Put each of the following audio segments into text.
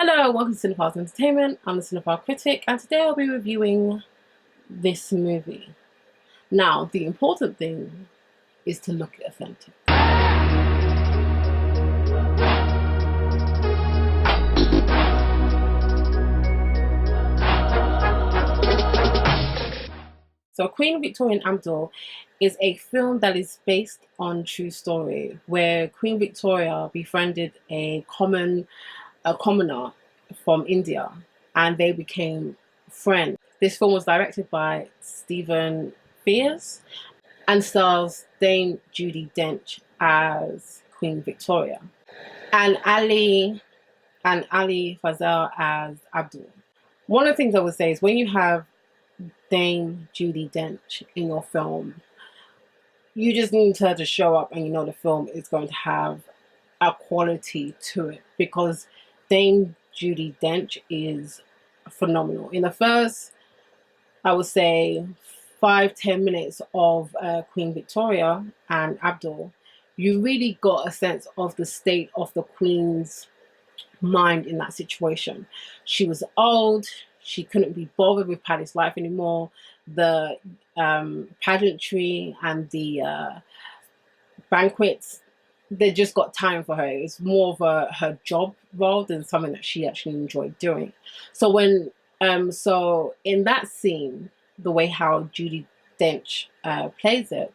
Hello, welcome to Cinephile Entertainment. I'm the Cinephile Critic, and today I'll be reviewing this movie. Now, the important thing is to look authentic. So, Queen Victoria Abdul is a film that is based on true story, where Queen Victoria befriended a commoner from India, and they became friends. This film was directed by Stephen Frears and stars Dame Judi Dench as Queen Victoria and Ali Fazal as Abdul. One of the things I would say is when you have Dame Judi Dench in your film, you just need her to show up and you know the film is going to have a quality to it, because Dame Judi Dench is phenomenal. In the first, I would say, 5-10 minutes of Queen Victoria and Abdul, you really got a sense of the state of the Queen's mind in that situation. She was old. She couldn't be bothered with palace life anymore. The pageantry and the banquets, they just got time for her. It's more of her job role than something that she actually enjoyed doing. So when so in that scene, the way how Judi Dench plays it,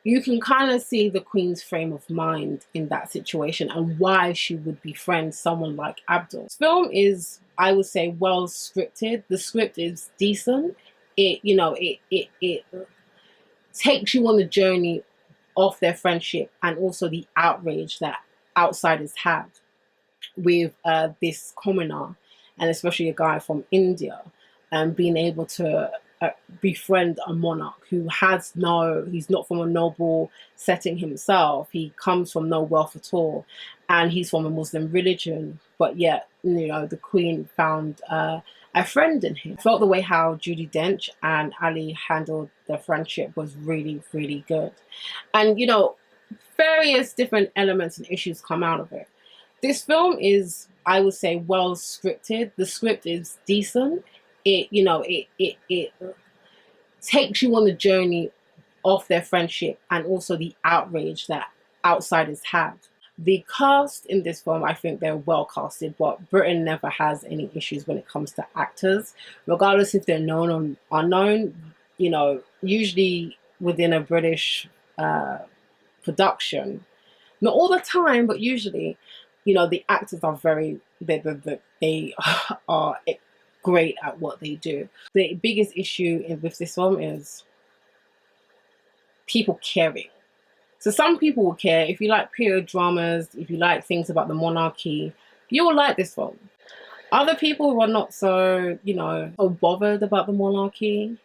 you can kind of see the Queen's frame of mind in that situation and why she would befriend someone like Abdul. This film is, I would say, well scripted. The script is decent. It takes you on the journey of their friendship and also the outrage that outsiders have with this commoner, and especially a guy from India, being able to befriend a monarch who he's not from a noble setting himself. He comes from no wealth at all, and he's from a Muslim religion, but yet, the Queen found a friend in him. I felt the way how Judi Dench and Ali handled their friendship was really, really good. And, various different elements and issues come out of it. This film is, I would say, well scripted. The script is decent. It takes you on the journey of their friendship and also the outrage that outsiders have. The cast in this film, I think they're well casted, but Britain never has any issues when it comes to actors, regardless if they're known or unknown. Usually within a British production, not all the time, but usually, the actors are they are great at what they do. The biggest issue with this film is people caring. So some people will care. If you like period dramas, if you like things about the monarchy, you will like this film. Other people who are not so, so bothered about the monarchy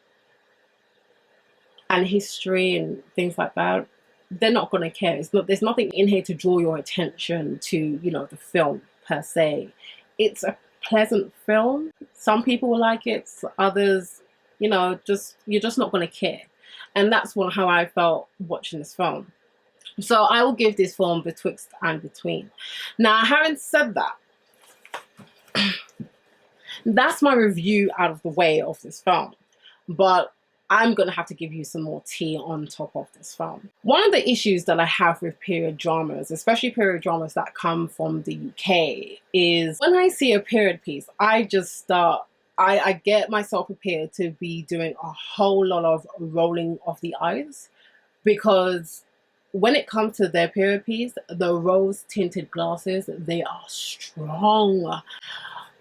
and history and things like that, they're not going to care. There's nothing in here to draw your attention to, the film per se. It's a pleasant film. Some people will like it. Others, you're just not going to care. And that's how I felt watching this film. So I will give this film betwixt and between. Now, having said that, that's my review out of the way of this film. But I'm going to have to give you some more tea on top of this film. One of the issues that I have with period dramas, especially period dramas that come from the UK, is when I see a period piece, I get myself prepared to be doing a whole lot of rolling of the eyes, because when it comes to their period piece, the rose-tinted glasses, they are strong.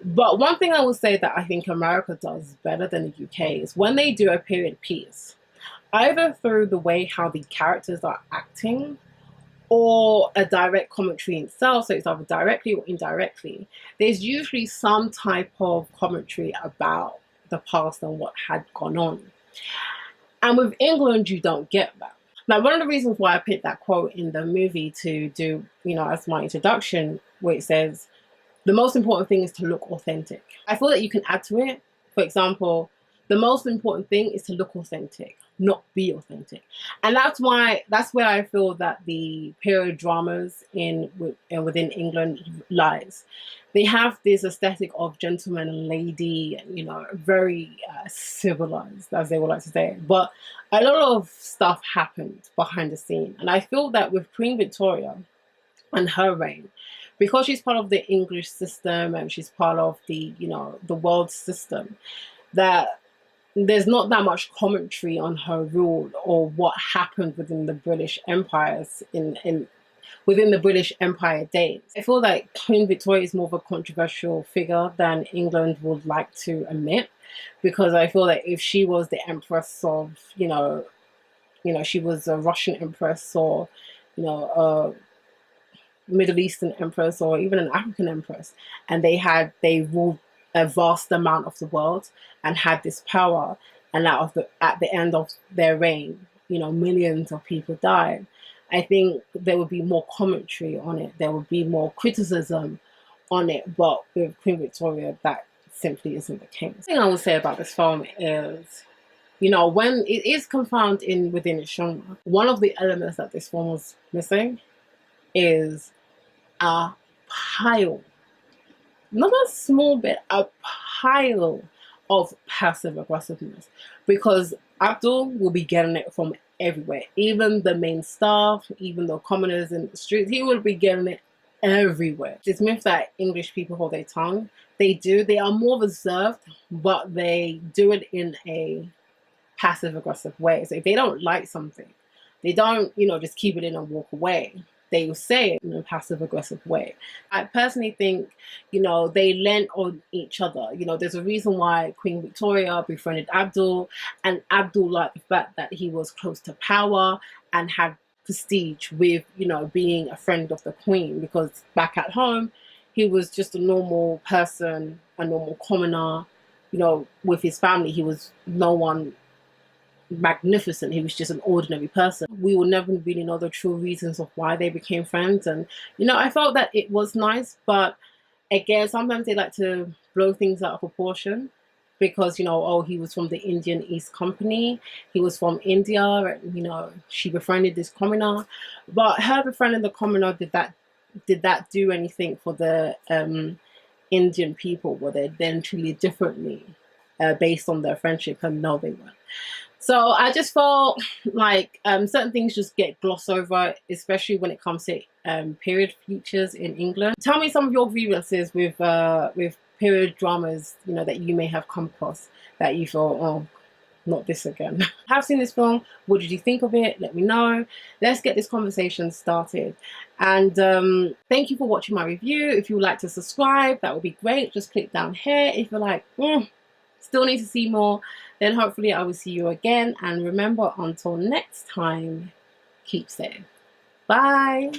But one thing I will say that I think America does better than the UK is when they do a period piece, either through the way how the characters are acting or a direct commentary itself, so it's either directly or indirectly, there's usually some type of commentary about the past and what had gone on. And with England, you don't get that. Now, one of the reasons why I picked that quote in the movie to do, as my introduction, where it says, the most important thing is to look authentic. I feel that you can add to it. For example, the most important thing is to look authentic, not be authentic. And that's where I feel that the period dramas within England lies. they have this aesthetic of gentleman and lady, and very civilized, as they would like to say. But a lot of stuff happened behind the scene, and I feel that with Queen Victoria and her reign, because she's part of the English system and she's part of the the world system, that there's not that much commentary on her rule or what happened within the British empires within the British Empire days. I feel like Queen Victoria is more of a controversial figure than England would like to admit, because I feel that if she was the empress of, she was a Russian empress, or, a Middle Eastern empress, or even an African empress, and they ruled a vast amount of the world and had this power, and at the end of their reign, millions of people died. I think there would be more commentary on it. There would be more criticism on it. But with Queen Victoria, that simply isn't the case. The thing I would say about this film is, when it is confound within its genre, one of the elements that this film was missing is a pile, not a small bit, a pile of passive aggressiveness, because Abdul will be getting it from everywhere. Even the main staff, even the commoners in the streets, he will be getting it everywhere. This myth that English people hold their tongue, they do. They are more reserved, but they do it in a passive aggressive way. So if they don't like something, they don't, just keep it in and walk away. They will say it in a passive aggressive way. I personally think, they lent on each other. There's a reason why Queen Victoria befriended Abdul, and Abdul liked the fact that he was close to power and had prestige with, being a friend of the Queen, because back at home, he was just a normal person, a normal commoner. With his family, he was no one magnificent. He was just an ordinary person. We will never really know the true reasons of why they became friends. And I felt that it was nice, but again, sometimes they like to blow things out of proportion, because oh, he was from the Indian East Company, he was from India, and she befriended this commoner. But her befriending the commoner, did that do anything for the Indian people? Were they then treated differently based on their friendship? And no, they weren't. So I just felt like certain things just get glossed over, especially when it comes to period features in England. Tell me some of your grievances with period dramas, that you may have come across, that you thought, oh, not this again. I have seen this film. What did you think of it? Let me know. Let's get this conversation started. And thank you for watching my review. If you would like to subscribe, that would be great. Just click down here. If you're like, still need to see more, then hopefully I will see you again. And remember, until next time, keep safe. Bye.